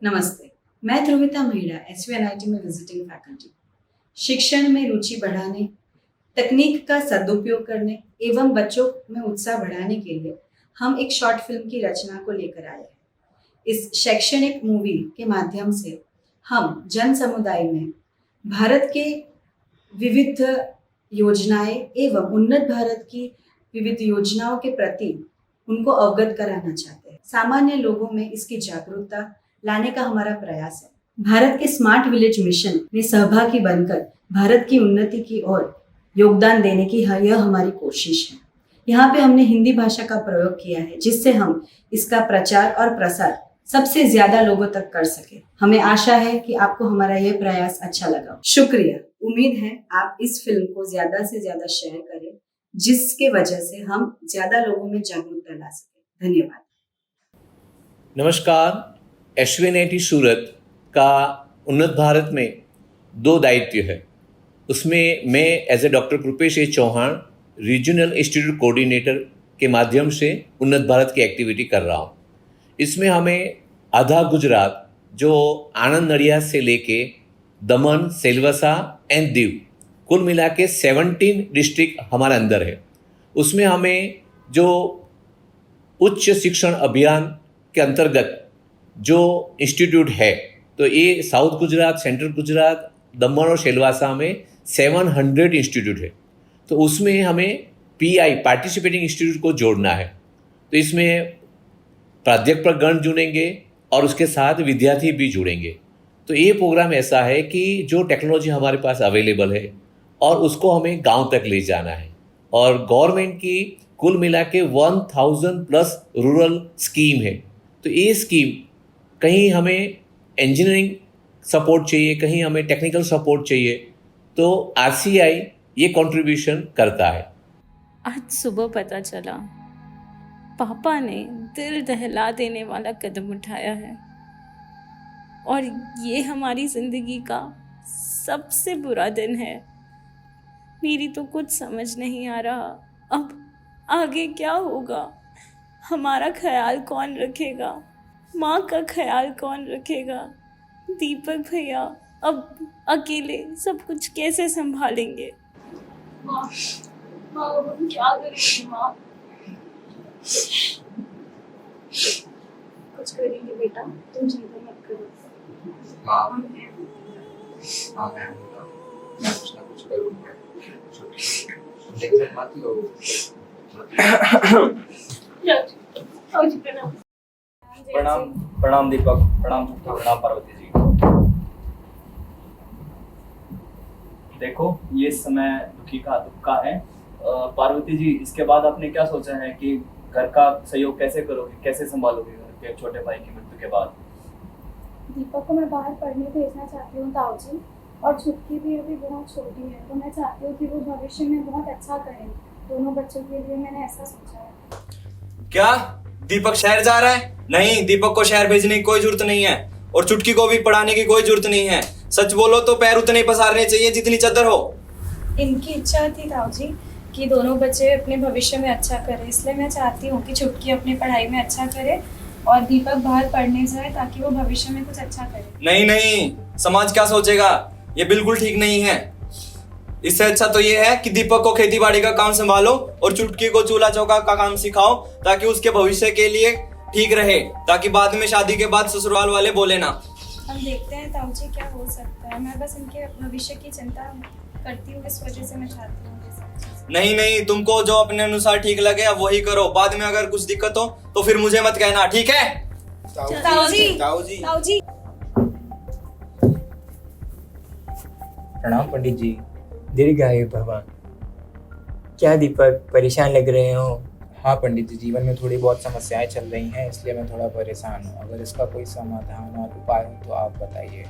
नमस्ते, मैं ध्रुविता महिड़ा SVNIT में विजिटिंग फैकल्टी। शिक्षण में रुचि बढ़ाने, तकनीक का सदुपयोग करने एवं बच्चों में उत्साह बढ़ाने के लिए हम एक शॉर्ट फिल्म की रचना को लेकर आए हैं। इस शैक्षणिक मूवी के माध्यम से हम जन समुदाय में भारत के विविध योजनाएं एवं उन्नत भारत की विविध योजनाओं के प्रति उनको अवगत कराना चाहते हैं। सामान्य लोगों में इसकी जागरूकता लाने का हमारा प्रयास है। भारत के स्मार्ट विलेज मिशन में सहभागी बनकर भारत की उन्नति की ओर योगदान देने की यह हमारी कोशिश है। यहाँ पे हमने हिंदी भाषा का प्रयोग किया है, जिससे हम इसका प्रचार और प्रसार सबसे ज्यादा लोगों तक कर सके। हमें आशा है कि आपको हमारा यह प्रयास अच्छा लगा। शुक्रिया। उम्मीद है आप इस फिल्म को ज्यादा से ज्यादा शेयर करें, जिसके वजह से हम ज्यादा लोगों में जागरूकता ला सके। धन्यवाद। नमस्कार। SVNIT सूरत का उन्नत भारत में 2 दायित्व है। उसमें मैं as a doctor Kripesh Chauhan regional institute coordinator के माध्यम से उन्नत भारत की एक्टिविटी कर रहा हूँ। इसमें हमें आधा गुजरात जो आनंद नडियाद से लेके दमन, सेल्वसा एंड दीव कुल मिला के 17 डिस्ट्रिक्ट हमारे अंदर है। उसमें हमें जो उच्च शिक्षण अभियान के अंतर्गत जो इंस्टीट्यूट है, तो ये साउथ गुजरात, सेंट्रल गुजरात, दमन और सेल्वासा में 700 इंस्टीट्यूट है। तो उसमें हमें PI पार्टिसिपेटिंग इंस्टीट्यूट को जोड़ना है। तो इसमें प्राध्यापकगण जुड़ेंगे और उसके साथ विद्यार्थी भी जुड़ेंगे। तो ये प्रोग्राम ऐसा है कि जो टेक्नोलॉजी हमारे पास अवेलेबल है और उसको हमें गांव तक ले जाना है। और गवर्नमेंट की कुल मिला के 1000+ रूरल स्कीम है। तो ये स्कीम कहीं हमें इंजीनियरिंग सपोर्ट चाहिए, कहीं हमें टेक्निकल सपोर्ट चाहिए, तो RCI ये कंट्रीब्यूशन करता है। आज सुबह पता चला पापा ने दिल दहला देने वाला कदम उठाया है और ये हमारी ज़िंदगी का सबसे बुरा दिन है। मेरी तो कुछ समझ नहीं आ रहा, अब आगे क्या होगा? हमारा ख्याल कौन रखेगा? माँ का ख्याल कौन रखेगा? दीपक भैया अब अकेले सब कुछ कैसे संभालेंगे? माँ अब हम क्या करेंगे? माँ कुछ करेंगे बेटा, तुम चिंता मत करो। माँ मैं कुछ ना कुछ करूँगा। टेंशन मत लो। प्रणाम दीपक, प्रणाम पार्वती जी। देखो ये समय दुख का है। पार्वती जी, इसके बाद आपने क्या सोचा है कि घर का सहयोग कैसे करोगे, कैसे संभालोगे घर के छोटे भाई की मृत्यु के बाद? दीपक को मैं बाहर पढ़ने भेजना चाहती हूँ ताऊ जी, और छुटकी भी अभी बहुत छोटी है, तो मैं चाहती हूँ कि वो भविष्य में बहुत अच्छा करे। दोनों बच्चों के लिए मैंने ऐसा सोचा है। क्या दीपक शहर जा रहा है? नहीं, दीपक को शहर भेजने की कोई जरूरत नहीं है और चुटकी को भी पढ़ाने की कोई जरूरत नहीं है। सच बोलो तो पैर उतने पसारने चाहिए जितनी चादर हो। इनकी इच्छा थी ताऊ जी कि दोनों बच्चे अपने भविष्य में अच्छा करें, इसलिए मैं चाहती हूँ कि छुटकी अपनी पढ़ाई में अच्छा करे और दीपक बाहर पढ़ने जाए ताकि वो भविष्य में कुछ अच्छा करे। नहीं नहीं, समाज क्या सोचेगा, ये बिल्कुल ठीक नहीं है। इससे अच्छा तो ये है कि दीपक को खेती बाड़ी का काम संभालो और चुटकी को चूल्हा चौका का काम सिखाओ, ताकि उसके भविष्य के लिए ठीक रहे, ताकि बाद में शादी के बाद ससुराल वाले बोले ना। हम देखते हैं ताऊ जी क्या हो सकता है। मैं बस इनके भविष्य की चिंता करती हूँ, इस वजह से मैं चाहती हूँ। नहीं नहीं, तुमको जो अपने अनुसार ठीक लगे अब वही करो। बाद में अगर कुछ दिक्कत हो तो फिर मुझे मत कहना, ठीक है? ताऊ जी। प्रणाम पंडित जी। दीर्घायु भव। क्या दीपक परेशान लग रहे हो? हाँ पंडित जी, जीवन में थोड़ी बहुत समस्याएं चल रही हैं, इसलिए मैं थोड़ा परेशान हूँ। अगर इसका कोई समाधान और उपाय हो तो आप बताइए।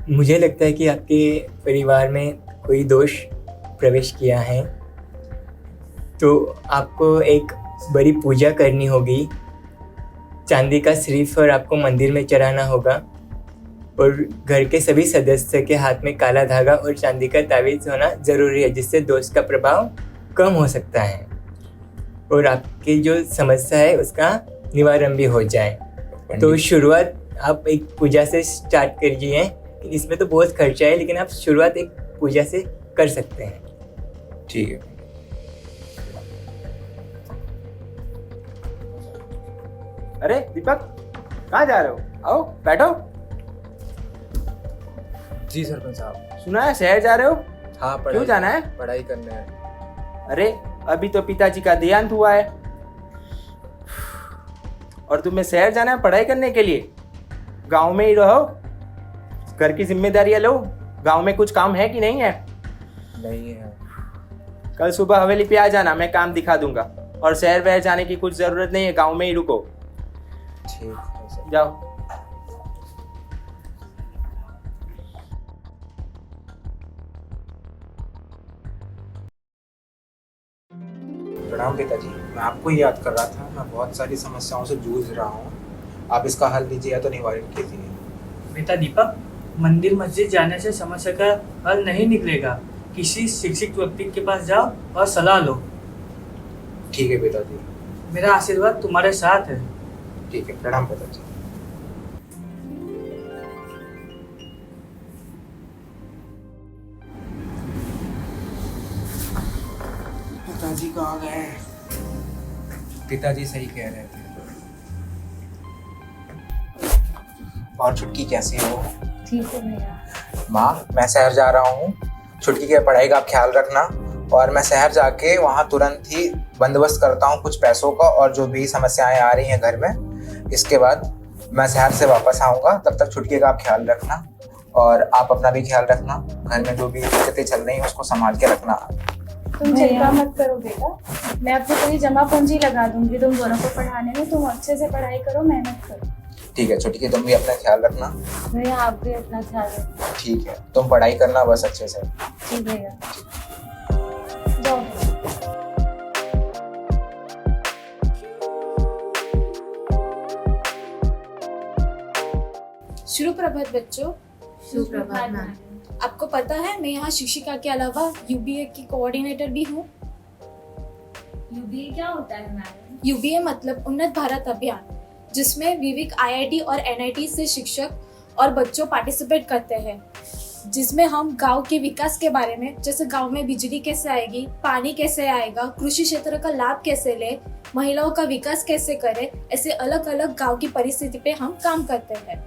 मुझे लगता है कि आपके परिवार में कोई दोष प्रवेश किया है, तो आपको एक बड़ी पूजा करनी होगी। चांदी का श्रीफल आपको मंदिर में चढ़ाना होगा और घर के सभी सदस्य के हाथ में काला धागा और चांदी का तावीज़ होना ज़रूरी है, जिससे दोष का प्रभाव कम हो सकता है और आपकी जो समस्या है उसका निवारण भी हो जाए। तो शुरुआत आप एक पूजा से स्टार्ट करिए। इसमें तो बहुत खर्चा है, लेकिन आप शुरुआत एक पूजा से कर सकते हैं। ठीक है। अरे दीपक, कहाँ जा रहे हो? आओ बैठो। जी सरपंच साहब। सुना है शहर जा रहे हो? हाँ, क्यों जाना है? पढ़ाई करने है। अरे अभी तो पिताजी का देहांत हुआ है और तुम्हें शहर जाना है पढ़ाई करने के लिए? गांव में ही रहो, घर की जिम्मेदारियां लो। गांव में कुछ काम है कि नहीं है? नहीं है। कल सुबह हवेली पे आ जाना, मैं काम दिखा दूंगा। और शहर वहर जाने की कुछ जरूरत नहीं है, गांव में ही रुको। ठीक है सर। जाओ। प्रणाम पिताजी, मैं आपको ही याद कर रहा था। मैं बहुत सारी समस्याओं से जूझ रहा हूँ, आप इसका हल दीजिए या तो निवारण कीजिए। बेटा दीपक, मंदिर मस्जिद जाने से समस्या का हल नहीं निकलेगा। किसी शिक्षित व्यक्ति के पास जाओ और सलाह लो। ठीक है पिताजी। मेरा आशीर्वाद तुम्हारे साथ है। ठीक है, प्रणाम पिताजी। पिताजी कहाँ गए? पिताजी सही कह रहे थे। और छुटकी कैसी हो? ठीक है भैया। माँ, मैं शहर जा रहा हूँ, छुटकी की पढ़ाई का आप ख्याल रखना। और मैं शहर जाके वहाँ तुरंत ही बंदोबस्त करता हूँ कुछ पैसों का, और जो भी समस्याएं आ रही हैं घर में। इसके बाद मैं शहर से वापस आऊँगा, तब तक छुटकी का आप ख्याल रखना और आप अपना भी ख्याल रखना। घर में जो भी दिक्कतें चल रही हैं उसको संभाल के रखना। तुम चिंता मत करो बेटा, मैं अपनी पूरी जमा पूंजी लगा दूंगी तुम दोनों को पढ़ाने में। तुम अच्छे से पढ़ाई करो, मेहनत करो। ठीक है छुटकी, तुम भी अपना ख्याल रखना। भैया आप भी अपना ख्याल रखो। ठीक है, तुम पढ़ाई करना बस अच्छे से। ठीक भैया। जाओ। शुभ प्रभात बच्चों। शुभ प्रभात मैम। आपको पता है मैं यहाँ शिक्षिका के अलावा यूबीए की कोऑर्डिनेटर भी हूँ। यूबीए क्या होता है मैम? यूबीए मतलब उन्नत भारत अभियान, जिसमें विविध आईआईटी और एनआईटी से शिक्षक और बच्चों पार्टिसिपेट करते हैं, जिसमें हम गांव के विकास के बारे में, जैसे गांव में बिजली कैसे आएगी, पानी कैसे आएगा, कृषि क्षेत्र का लाभ कैसे ले, महिलाओं का विकास कैसे करें, ऐसे अलग अलग गांव की परिस्थिति पे हम काम करते हैं।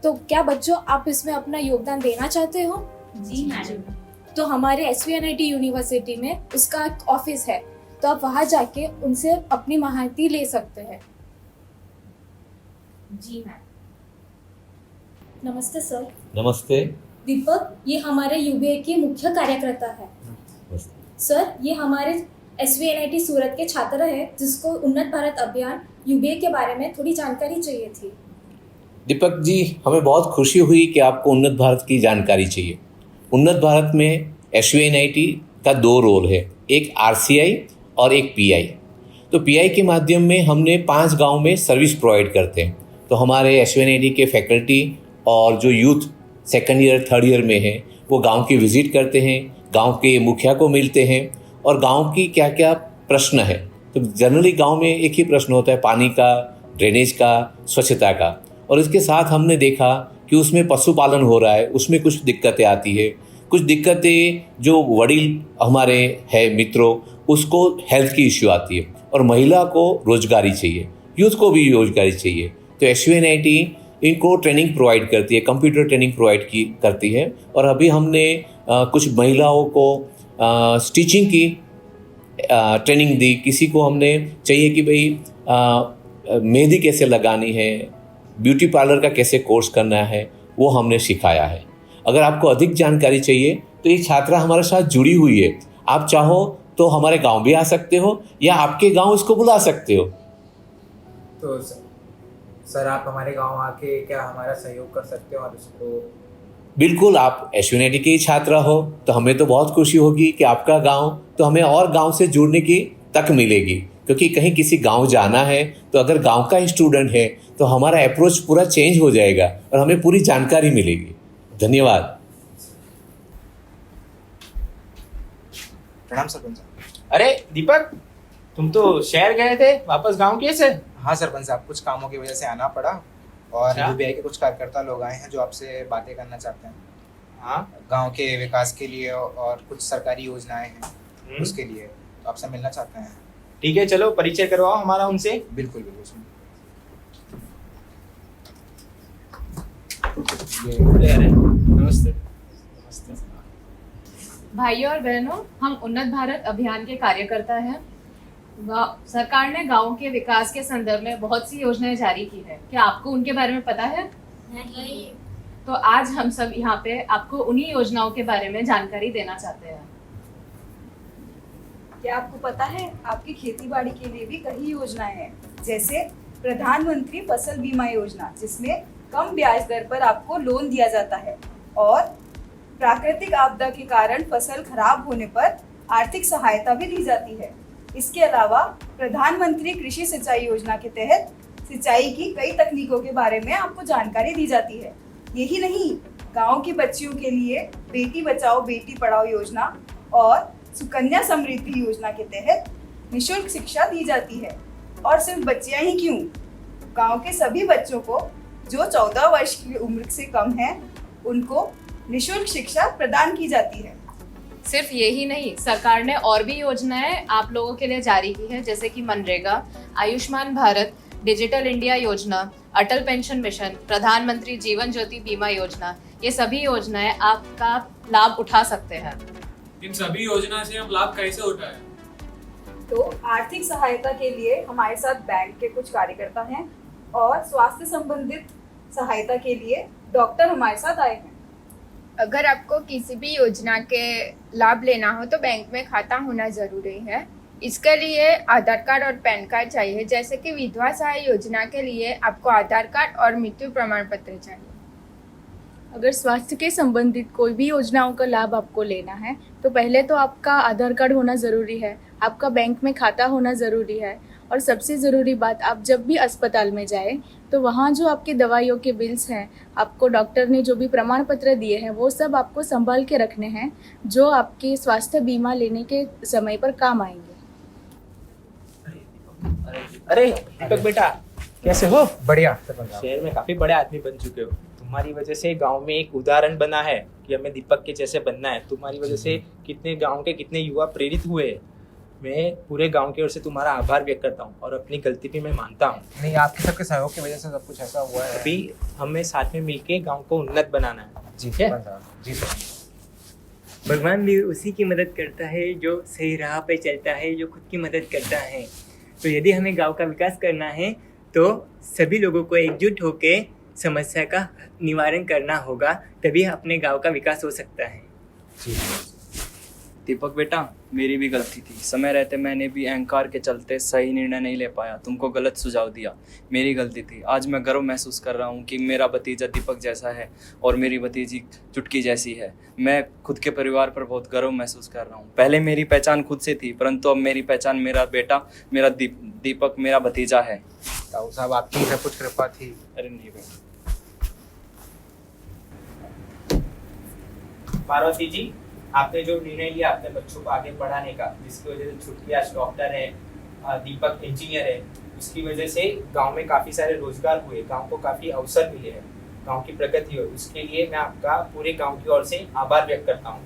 तो क्या बच्चों आप इसमें अपना योगदान देना चाहते हो? जी मैडम। तो हमारे एसवीएनआईटी यूनिवर्सिटी में उसका एक ऑफिस है, तो आप वहाँ जाके उनसे अपनी माहिती ले सकते हैं। जी मैम। नमस्ते सर। नमस्ते। दीपक, ये हमारे यूबीए के मुख्य कार्यकर्ता है। सर, ये हमारे एसवीएनआईटी सूरत के छात्र है, जिसको उन्नत भारत अभियान यूबीए के बारे में थोड़ी जानकारी चाहिए थी। दीपक जी, हमें बहुत खुशी हुई कि आपको उन्नत भारत की जानकारी चाहिए। उन्नत भारत में एसवीएनआईटी का 2 रोल है, एक आरसीआई और एक पीआई। तो पीआई के माध्यम में हमने 5 गांव में सर्विस प्रोवाइड करते हैं। तो हमारे एसवीएनआईटी के फैकल्टी और जो youth 2nd year 3rd year में है, वो गांव की विजिट करते हैं, गांव के मुखिया को मिलते हैं और गांव की क्या क्या प्रश्न है। तो जनरली गांव में एक ही प्रश्न होता है, पानी का, ड्रेनेज का, स्वच्छता का। और इसके साथ हमने देखा कि उसमें पशुपालन हो रहा है, उसमें कुछ दिक्कतें आती है। कुछ दिक्कतें जो वडील हमारे हैं मित्रों, उसको हेल्थ की इश्यू आती है, और महिला को रोजगारी चाहिए, यूथ को भी रोजगारी चाहिए। तो एसवीएनआईटी इनको ट्रेनिंग प्रोवाइड करती है, कंप्यूटर ट्रेनिंग प्रोवाइड करती है। और अभी हमने कुछ महिलाओं को स्टिचिंग की ट्रेनिंग दी। किसी को हमने चाहिए कि भाई मेहंदी कैसे लगानी है, ब्यूटी पार्लर का कैसे कोर्स करना है, वो हमने सिखाया है। अगर आपको अधिक जानकारी चाहिए तो ये छात्रा हमारे साथ जुड़ी हुई है। आप चाहो तो हमारे गांव भी आ सकते हो या आपके गांव इसको बुला सकते हो। तो सर आप हमारे गांव आके क्या हमारा सहयोग कर सकते हो और उसको? बिल्कुल, आप एसवीएनआईटी के छात्रा हो तो हमें तो बहुत खुशी होगी कि आपका गांव, तो हमें और गांव से जुड़ने की तक मिलेगी। क्योंकि कहीं किसी गांव जाना है तो अगर गांव का ही स्टूडेंट है तो हमारा अप्रोच पूरा चेंज हो जाएगा और हमें पूरी जानकारी मिलेगी। धन्यवाद। प्रणाम सरपंच साहब। अरे दीपक, तुम तो शहर गए थे, वापस गांव कैसे? हाँ सरपंच साहब, कुछ कामों की वजह से आना पड़ा। और अच्छा। यूबीआई के कुछ कार्यकर्ता लोग आए हैं जो आपसे बातें करना चाहते हैं हाँ। गांव के विकास के लिए और कुछ सरकारी योजनाएं हैं उसके लिए, तो आपसे मिलना चाहते हैं। ठीक है, चलो परिचय करवाओ हमारा उनसे। बिल्कुल बिल्कुल। नमस्ते। भाइयों और बहनों, हम उन्नत भारत अभियान के कार्यकर्ता हैं। सरकार ने गांव के विकास के संदर्भ में बहुत सी योजनाएं जारी की है। क्या आपको उनके बारे में पता है? नहीं। तो आज हम सब यहाँ पे आपको उन्हीं योजनाओं के बारे में जानकारी देना चाहते हैं। क्या आपको पता है आपकी खेती बाड़ी के लिए भी कई योजनाएं हैं, जैसे प्रधानमंत्री फसल बीमा योजना जिसमें कम ब्याज दर पर आपको लोन दिया जाता है, और प्राकृतिक आपदा के कारण फसल खराब होने पर आर्थिक सहायता भी दी जाती है। इसके अलावा प्रधानमंत्री कृषि सिंचाई योजना के तहत सिंचाई की कई तकनीकों के बारे में आपको जानकारी दी जाती है। यही नहीं, गांव की बच्चियों के लिए बेटी बचाओ बेटी पढ़ाओ योजना और सुकन्या समृद्धि योजना के तहत निःशुल्क शिक्षा दी जाती है। और सिर्फ बच्चियां ही क्यों, गांव के सभी बच्चों को जो 14 वर्ष की उम्र से कम है उनको निःशुल्क शिक्षा प्रदान की जाती है। सिर्फ यही नहीं, सरकार ने और भी योजनाएं आप लोगों के लिए जारी की है, जैसे कि मनरेगा, आयुष्मान भारत, डिजिटल इंडिया योजना, अटल पेंशन मिशन, प्रधानमंत्री जीवन ज्योति बीमा योजना। ये सभी योजनाएं आपका लाभ उठा सकते हैं। इन सभी योजना से हम लाभ कैसे उठाएं? तो आर्थिक सहायता के लिए हमारे साथ बैंक के कुछ कार्यकर्ता हैं और स्वास्थ्य संबंधित सहायता के लिए डॉक्टर हमारे साथ आए हैं। अगर आपको किसी भी योजना के लाभ लेना हो तो बैंक में खाता होना जरूरी है। इसके लिए आधार कार्ड और पैन कार्ड चाहिए। जैसे कि विधवा सहाय योजना के लिए आपको आधार कार्ड और मृत्यु प्रमाण पत्र चाहिए। अगर स्वास्थ्य के संबंधित कोई भी योजनाओं का लाभ आपको लेना है तो पहले तो आपका आधार कार्ड होना ज़रूरी है, आपका बैंक में खाता होना ज़रूरी है, और सबसे ज़रूरी बात, आप जब भी अस्पताल में जाएं तो वहाँ जो आपकी दवाइयों के बिल्स हैं, आपको डॉक्टर ने जो भी प्रमाण पत्र दिए हैं वो सब आपको संभाल के रखने हैं, जो आपके स्वास्थ्य बीमा लेने के समय पर काम आएंगे। अरे दीपक बेटा, कैसे हो? बढ़िया। शहर में काफी बड़े आदमी बन चुके हो। तुम्हारी वजह से गांव में एक उदाहरण बना है कि हमें दीपक के जैसे बनना है। तुम्हारी वजह से कितने गांव के कितने युवा प्रेरित हुए। मैं पूरे गांव की ओर से तुम्हारा आभार व्यक्त करता हूँ और अपनी गलती भी मैं मानता हूँ। नहीं, आपके सबके सहयोग की वजह से सब कुछ ऐसा हुआ है। अभी हमें साथ में मिलके गांव को उन्नत बनाना है। जी है? जी सर। भगवान भी उसी की मदद करता है जो सही राह पे चलता है, जो खुद की मदद करता है। तो यदि हमें गांव का विकास करना है तो सभी लोगों को एकजुट होकर समस्या का निवारण करना होगा, तभी अपने गांव का विकास हो सकता है। दीपक बेटा, मेरी भी गलती थी। समय रहते मैंने भी अहंकार के चलते सही निर्णय नहीं ले पाया, तुमको गलत सुझाव दिया। मेरी गलती थी। आज मैं गर्व महसूस कर रहा हूँ कि मेरा भतीजा दीपक जैसा है और मेरी भतीजी चुटकी जैसी है। मैं खुद के परिवार पर बहुत गर्व महसूस कर रहा हूँ। पहले मेरी पहचान खुद से थी, परंतु अब मेरी पहचान मेरा बेटा, मेरा दीपक, मेरा भतीजा है। ताऊ साहब, आपकी सब कुछ कृपा थी। अरे नहीं बेटा। पार्वती जी, आपने जो निर्णय लिया अपने बच्चों को आगे बढ़ाने का, जिसकी वजह से छुटकी आज डॉक्टर है, दीपक इंजीनियर है, उसकी वजह से गांव में काफ़ी सारे रोजगार हुए, गांव को काफ़ी अवसर मिले हैं, गांव की प्रगति हुई। उसके लिए मैं आपका पूरे गांव की ओर से आभार व्यक्त करता हूँ।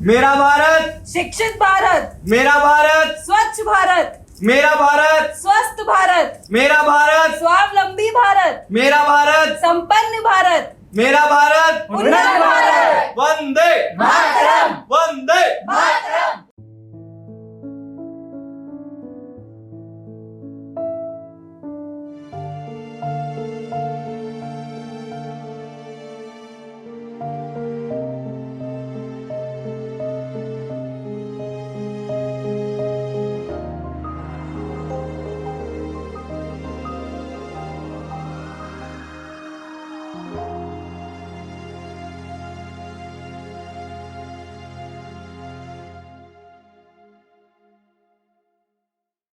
मेरा भारत शिक्षित भारत, मेरा भारत स्वच्छ भारत, मेरा भारत स्वस्थ भारत, मेरा भारत स्वावलंबी भारत, मेरा भारत संपन्न भारत, मेरा भारत उन्नत भारत। वंदे मातरम, वंदे मातरम।